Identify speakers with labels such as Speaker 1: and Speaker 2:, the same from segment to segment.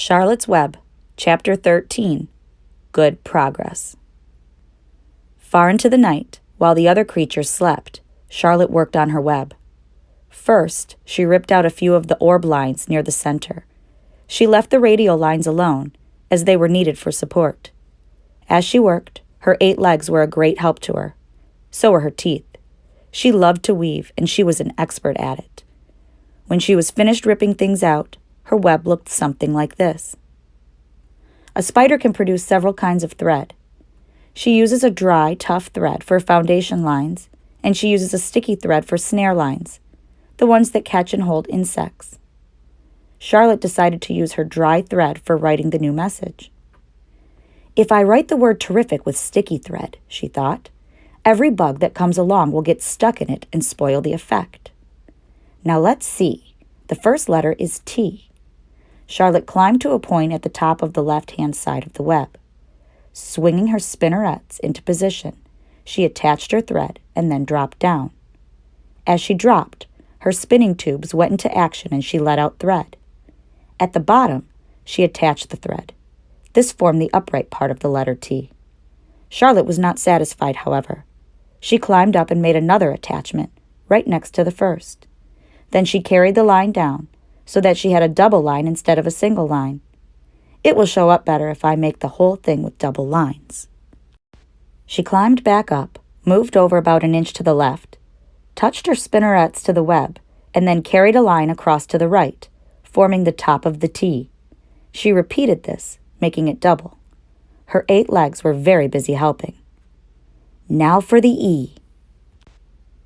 Speaker 1: Charlotte's Web, Chapter 13, Good Progress. Far into the night, while the other creatures slept, Charlotte worked on her web. First, she ripped out a few of the orb lines near the center. She left the radial lines alone, as they were needed for support. As she worked, her 8 legs were a great help to her. So were her teeth. She loved to weave, and she was an expert at it. When she was finished ripping things out, her web looked something like this. A spider can produce several kinds of thread. She uses a dry, tough thread for foundation lines, and she uses a sticky thread for snare lines, the ones that catch and hold insects. Charlotte decided to use her dry thread for writing the new message. If I write the word terrific with sticky thread, she thought, every bug that comes along will get stuck in it and spoil the effect. Now let's see. The first letter is T. Charlotte climbed to a point at the top of the left-hand side of the web. Swinging her spinnerets into position, she attached her thread and then dropped down. As she dropped, her spinning tubes went into action and she let out thread. At the bottom, she attached the thread. This formed the upright part of the letter T. Charlotte was not satisfied, however. She climbed up and made another attachment, right next to the first. Then she carried the line down, so that she had a double line instead of a single line. It will show up better if I make the whole thing with double lines. She climbed back up, moved over about an inch to the left, touched her spinnerets to the web, and then carried a line across to the right, forming the top of the T. She repeated this, making it double. Her 8 legs were very busy helping. Now for the E.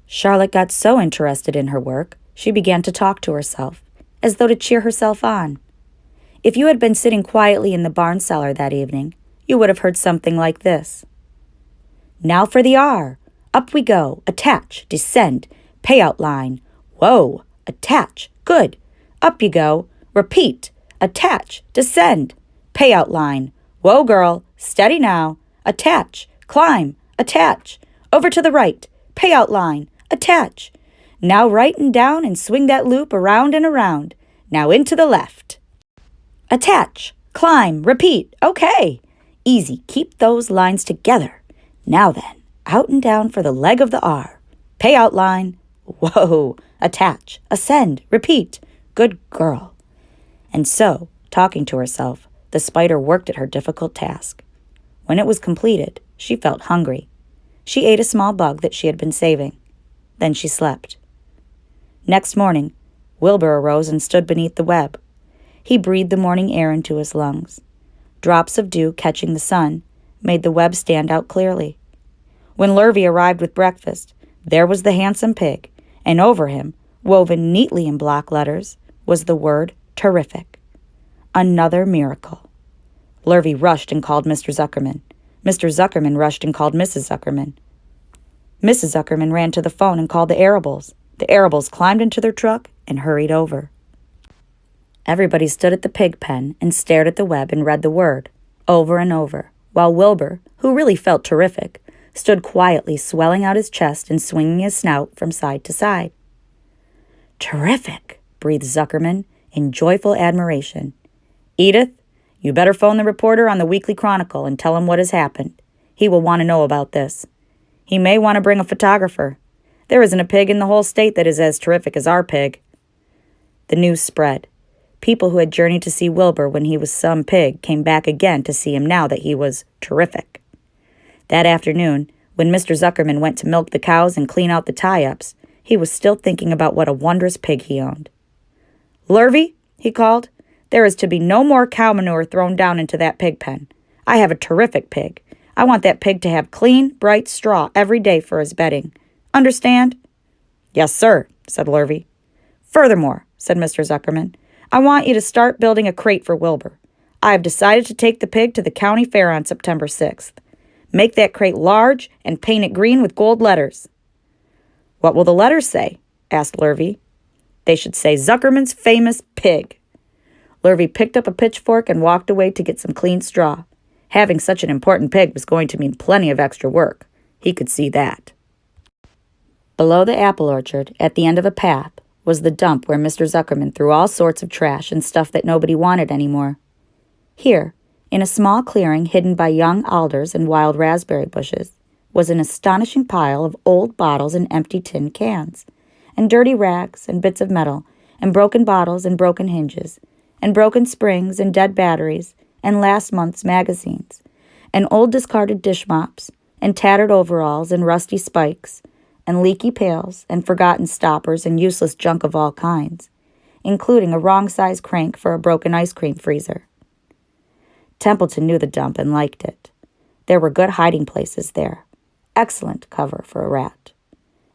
Speaker 1: Charlotte got so interested in her work, she began to talk to herself, as though to cheer herself on. If you had been sitting quietly in the barn cellar that evening, you would have heard something like this. Now for the R. Up we go. Attach. Descend. Payout line. Whoa. Attach. Good. Up you go. Repeat. Attach. Descend. Payout line. Whoa, girl. Steady now. Attach. Climb. Attach. Over to the right. Payout line. Attach. Now right and down and swing that loop around and around. Now into the left. Attach. Climb. Repeat. Okay. Easy. Keep those lines together. Now then, out and down for the leg of the R. Payout line. Whoa. Attach. Ascend. Repeat. Good girl. And so, talking to herself, the spider worked at her difficult task. When it was completed, she felt hungry. She ate a small bug that she had been saving. Then she slept. Next morning, Wilbur arose and stood beneath the web. He breathed the morning air into his lungs. Drops of dew catching the sun made the web stand out clearly. When Lurvy arrived with breakfast, there was the handsome pig, and over him, woven neatly in block letters, was the word terrific. Another miracle. Lurvy rushed and called Mr. Zuckerman. Mr. Zuckerman rushed and called Mrs. Zuckerman. Mrs. Zuckerman ran to the phone and called the Arables. The Arables climbed into their truck and hurried over. Everybody stood at the pig pen and stared at the web and read the word, over and over, while Wilbur, who really felt terrific, stood quietly swelling out his chest and swinging his snout from side to side. Terrific, breathed Zuckerman in joyful admiration. Edith, you better phone the reporter on the Weekly Chronicle and tell him what has happened. He will want to know about this. He may want to bring a photographer. There isn't a pig in the whole state that is as terrific as our pig. The news spread. People who had journeyed to see Wilbur when he was some pig came back again to see him now that he was terrific. That afternoon, when Mr. Zuckerman went to milk the cows and clean out the tie-ups, he was still thinking about what a wondrous pig he owned. Lurvy, he called, there is to be no more cow manure thrown down into that pig pen. I have a terrific pig. I want that pig to have clean, bright straw every day for his bedding. Understand? Yes, sir, said Lurvy. Furthermore, said Mr. Zuckerman, I want you to start building a crate for Wilbur. I have decided to take the pig to the county fair on September 6th. Make that crate large and paint it green with gold letters. What will the letters say? Asked Lurvy. They should say Zuckerman's famous pig. Lurvy picked up a pitchfork and walked away to get some clean straw. Having such an important pig was going to mean plenty of extra work. He could see that. Below the apple orchard, at the end of a path, was the dump where Mr. Zuckerman threw all sorts of trash and stuff that nobody wanted anymore. Here, in a small clearing hidden by young alders and wild raspberry bushes, was an astonishing pile of old bottles and empty tin cans, and dirty rags and bits of metal, and broken bottles and broken hinges, and broken springs and dead batteries, and last month's magazines, and old discarded dish mops, and tattered overalls and rusty spikes, and leaky pails and forgotten stoppers and useless junk of all kinds, including a wrong-size crank for a broken ice cream freezer. Templeton knew the dump and liked it. There were good hiding places there. Excellent cover for a rat.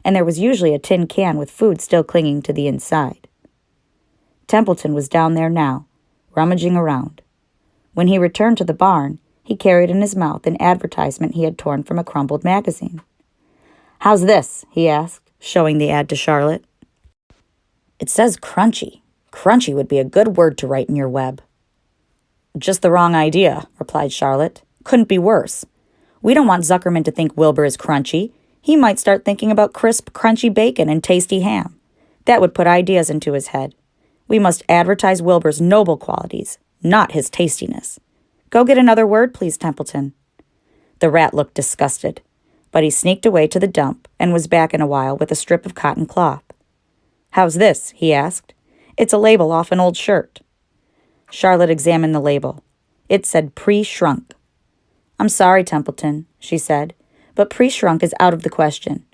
Speaker 1: And there was usually a tin can with food still clinging to the inside. Templeton was down there now, rummaging around. When he returned to the barn, he carried in his mouth an advertisement he had torn from a crumpled magazine. "How's this?" he asked, showing the ad to Charlotte. "It says crunchy. Crunchy would be a good word to write in your web." "Just the wrong idea," replied Charlotte. "Couldn't be worse. We don't want Zuckerman to think Wilbur is crunchy. He might start thinking about crisp, crunchy bacon and tasty ham. That would put ideas into his head. We must advertise Wilbur's noble qualities, not his tastiness. Go get another word, please, Templeton." The rat looked disgusted, but he sneaked away to the dump and was back in a while with a strip of cotton cloth. "How's this?" he asked. "It's a label off an old shirt." Charlotte examined the label. It said pre-shrunk. "I'm sorry, Templeton," she said, "but pre-shrunk is out of the question.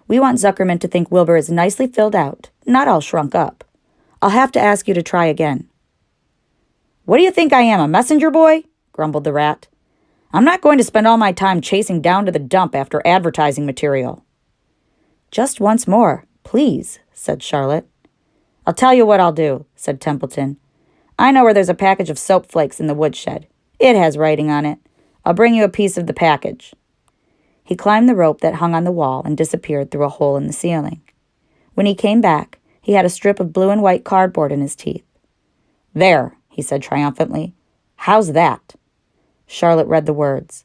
Speaker 1: We want Zuckerman to think Wilbur is nicely filled out, not all shrunk up. I'll have to ask you to try again." "What do you think I am, a messenger boy?" grumbled the rat. "I'm not going to spend all my time chasing down to the dump after advertising material." "Just once more, please," said Charlotte. "I'll tell you what I'll do," said Templeton. "I know where there's a package of soap flakes in the woodshed. It has writing on it. I'll bring you a piece of the package." He climbed the rope that hung on the wall and disappeared through a hole in the ceiling. When he came back, he had a strip of blue and white cardboard in his teeth. "There," he said triumphantly. "How's that?" Charlotte read the words,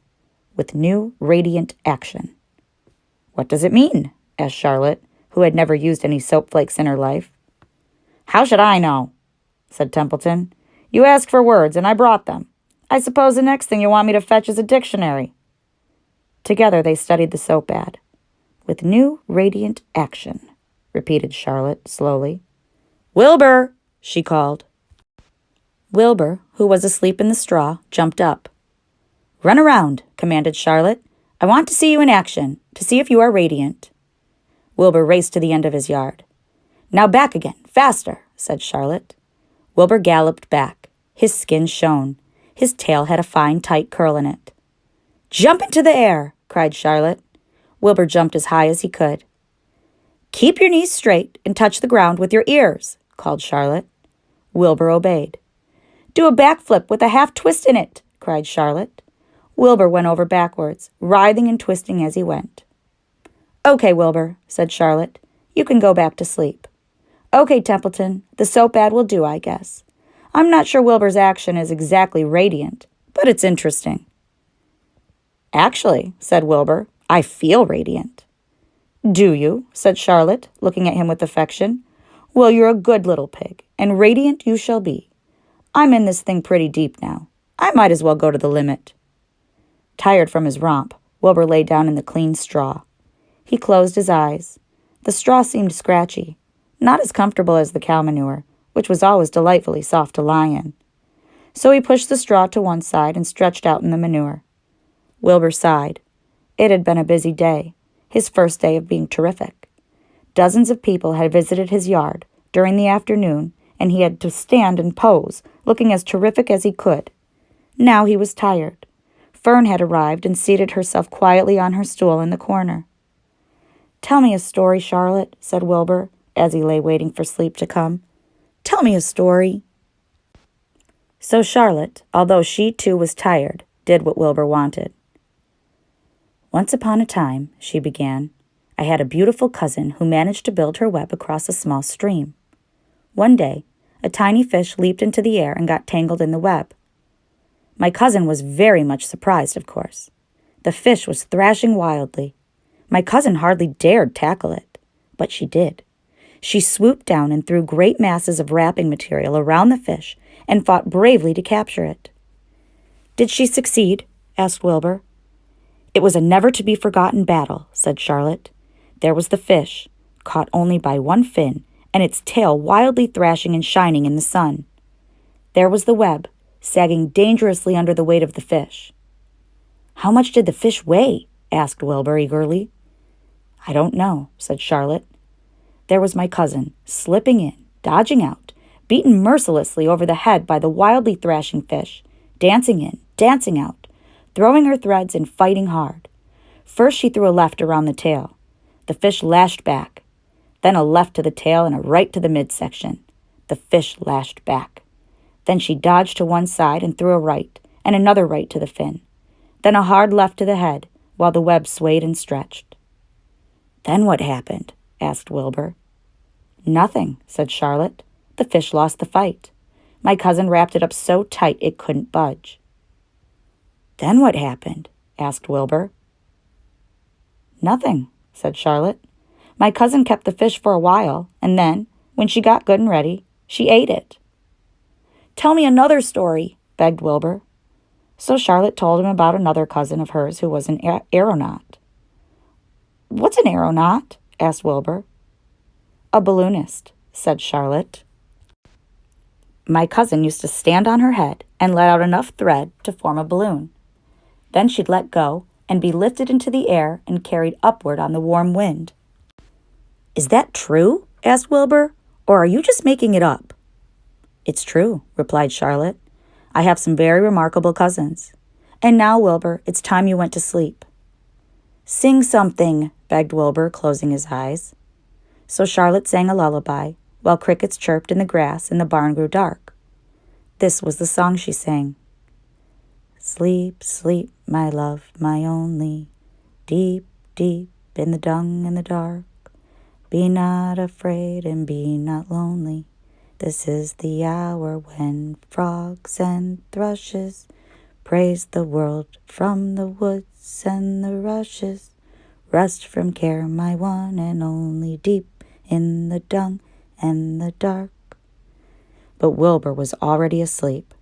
Speaker 1: "With new radiant action." "What does it mean?" asked Charlotte, who had never used any soap flakes in her life. "How should I know?" said Templeton. "You asked for words, and I brought them. I suppose the next thing you want me to fetch is a dictionary." Together they studied the soap ad. "With new radiant action," repeated Charlotte slowly. "Wilbur!" she called. Wilbur, who was asleep in the straw, jumped up. "Run around," commanded Charlotte. "I want to see you in action, to see if you are radiant." Wilbur raced to the end of his yard. "Now back again, faster," said Charlotte. Wilbur galloped back. His skin shone. His tail had a fine, tight curl in it. "Jump into the air!" cried Charlotte. Wilbur jumped as high as he could. "Keep your knees straight and touch the ground with your ears," called Charlotte. Wilbur obeyed. "Do a backflip with a half twist in it," cried Charlotte. Wilbur went over backwards, writhing and twisting as he went. "Okay, Wilbur," said Charlotte. "You can go back to sleep." "Okay, Templeton, the soap ad will do, I guess. I'm not sure Wilbur's action is exactly radiant, but it's interesting." "Actually," said Wilbur, "I feel radiant." "Do you?" said Charlotte, looking at him with affection. "Well, you're a good little pig, and radiant you shall be. I'm in this thing pretty deep now. I might as well go to the limit." Tired from his romp, Wilbur lay down in the clean straw. He closed his eyes. The straw seemed scratchy, not as comfortable as the cow manure, which was always delightfully soft to lie in. So he pushed the straw to one side and stretched out in the manure. Wilbur sighed. It had been a busy day, his first day of being terrific. Dozens of people had visited his yard during the afternoon, and he had to stand and pose, looking as terrific as he could. Now he was tired. Fern had arrived and seated herself quietly on her stool in the corner. "Tell me a story, Charlotte," said Wilbur, as he lay waiting for sleep to come. "Tell me a story." So Charlotte, although she too was tired, did what Wilbur wanted. "Once upon a time," she began, "I had a beautiful cousin who managed to build her web across a small stream. One day, a tiny fish leaped into the air and got tangled in the web. My cousin was very much surprised, of course. The fish was thrashing wildly. My cousin hardly dared tackle it, but she did. She swooped down and threw great masses of wrapping material around the fish and fought bravely to capture it. Did she succeed? Asked Wilbur. It was a never-to-be-forgotten battle, said Charlotte. There was the fish, caught only by one fin, and its tail wildly thrashing and shining in the sun. There was the web, sagging dangerously under the weight of the fish. How much did the fish weigh? Asked Wilbur eagerly. I don't know, said Charlotte. There was my cousin, slipping in, dodging out, beaten mercilessly over the head by the wildly thrashing fish, dancing in, dancing out, throwing her threads and fighting hard. First she threw a left around the tail. The fish lashed back. Then a left to the tail and a right to the midsection. The fish lashed back. Then she dodged to one side and threw a right, and another right to the fin. Then a hard left to the head, while the web swayed and stretched. Then what happened? Asked Wilbur. Nothing, said Charlotte. The fish lost the fight. My cousin wrapped it up so tight it couldn't budge. Then what happened? Asked Wilbur. Nothing, said Charlotte. My cousin kept the fish for a while, and then, when she got good and ready, she ate it. Tell me another story, begged Wilbur. So Charlotte told him about another cousin of hers who was an aeronaut. What's an aeronaut? Asked Wilbur. A balloonist, said Charlotte. My cousin used to stand on her head and let out enough thread to form a balloon. Then she'd let go and be lifted into the air and carried upward on the warm wind. Is that true? Asked Wilbur. Or are you just making it up? It's true, replied Charlotte. I have some very remarkable cousins. And now, Wilbur, it's time you went to sleep. Sing something, begged Wilbur, closing his eyes. So Charlotte sang a lullaby, while crickets chirped in the grass and the barn grew dark. This was the song she sang. Sleep, sleep, my love, my only, deep, deep in the dung and the dark. Be not afraid and be not lonely. This is the hour when frogs and thrushes praise the world from the woods and the rushes. Rest from care, my one and only, deep in the dung and the dark. But Wilbur was already asleep.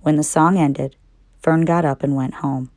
Speaker 1: When the song ended, Fern got up and went home.